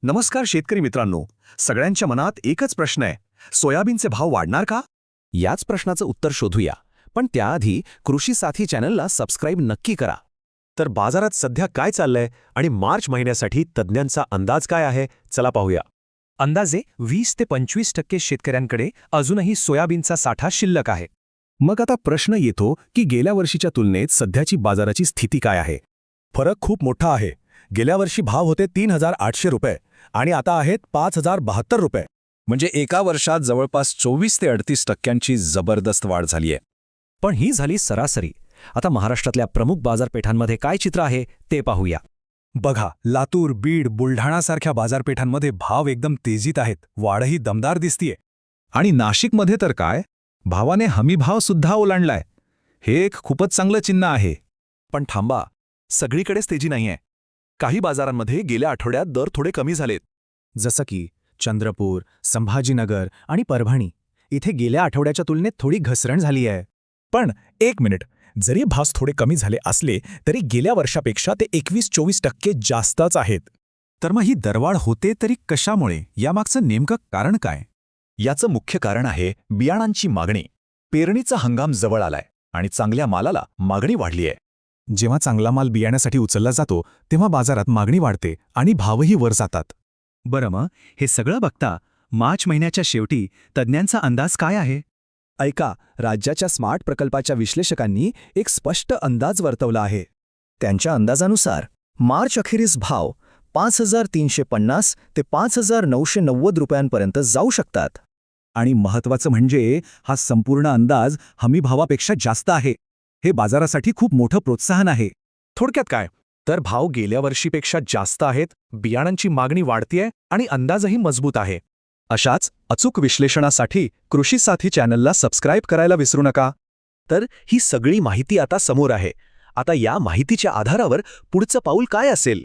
नमस्कार शेतकरी मित्रांनो, सगळ्यांच्या मनात एकच प्रश्न आहे, सोयाबीनचे भाव वाढणार का? याच प्रश्नाचं उत्तर शोधूया, पण त्याआधी कृषी साथी चॅनलला सबस्क्राईब नक्की करा. तर बाजारात सध्या काय चाललंय आणि मार्च महिन्यासाठी तज्ज्ञांचा अंदाज काय आहे, चला पाहूया. अंदाजे 20 ते 25% शेतकऱ्यांकडे अजूनही सोयाबीनचा साठा शिल्लक आहे. मग आता प्रश्न येतो की गेल्या वर्षीच्या तुलनेत सध्याची बाजाराची स्थिती काय आहे? फरक खूप मोठा आहे. गेल्या वर्षी भाव होते 3,800 रुपये आणि आता आहेत 5,072 रुपये. म्हणजे एका वर्षात जवळपास 24 ते 38% जबरदस्त वाढ झाली आहे. पण ही झाली सरासरी. आता महाराष्ट्रातल्या प्रमुख बाजारपेठांमध्ये काय चित्र आहे ते पाहूया. बघा, लातूर, बीड, बुलढाणासारख्या बाजारपेठांमध्ये भाव एकदम तेजीत आहेत. वाढही दमदार दिसतीये. आणि नाशिकमध्ये तर काय, भावाने हमीभाव सुद्धा ओलांडलाय. हे एक खूपच चांगलं चिन्ह आहे. पण थांबा, सगळीकडेच तेजी नाहीये. काही बाजारांमध्ये गेल्या आठवड्यात दर थोडे कमी झालेत. जसं की चंद्रपूर, संभाजीनगर आणि परभणी. इथे गेल्या आठवड्याच्या तुलनेत थोडी घसरण झाली आहे. पण एक मिनिट, जरी भाव थोडे कमी झाले असले तरी गेल्या वर्षापेक्षा ते 21-24% जास्तच आहेत. तर मग ही दरवाढ होते तरी कशामुळे? यामागचं नेमकं कारण काय? याचं मुख्य कारण आहे बियाणांची मागणी. पेरणीचा हंगाम जवळ आलाय आणि चांगल्या मालाला मागणी वाढलीय. जेव्हा चांगला माल बियाण्यासाठी उचलला जातो तेव्हा बाजारात मागणी वाढते आणि भावही वर जातात. बरं, मग हे सगळं बघता मार्च महिन्याच्या शेवटी तज्ज्ञांचा अंदाज काय आहे? ऐका, राज्याच्या स्मार्ट प्रकल्पाच्या विश्लेषकांनी एक स्पष्ट अंदाज वर्तवला आहे. त्यांच्या अंदाजानुसार मार्च अखेरीस भाव 5,350 ते 5,990 रुपयांपर्यंत जाऊ शकतात. आणि महत्त्वाचं म्हणजे हा संपूर्ण अंदाज हमीभावापेक्षा जास्त आहे. हे बाजारासाठी खूप मोठं प्रोत्साहन आहे. थोडक्यात काय, तर भाव गेल्या वर्षीपेक्षा जास्त आहेत, बियाणांची मागणी वाढतीये आणि अंदाजही मजबूत आहे. अशाच अचूक विश्लेषणासाठी कृषी साथी चॅनलला सबस्क्राईब करायला विसरू नका. तर ही सगळी माहिती आता समोर आहे. आता या माहितीच्या आधारावर पुढचं पाऊल काय असेल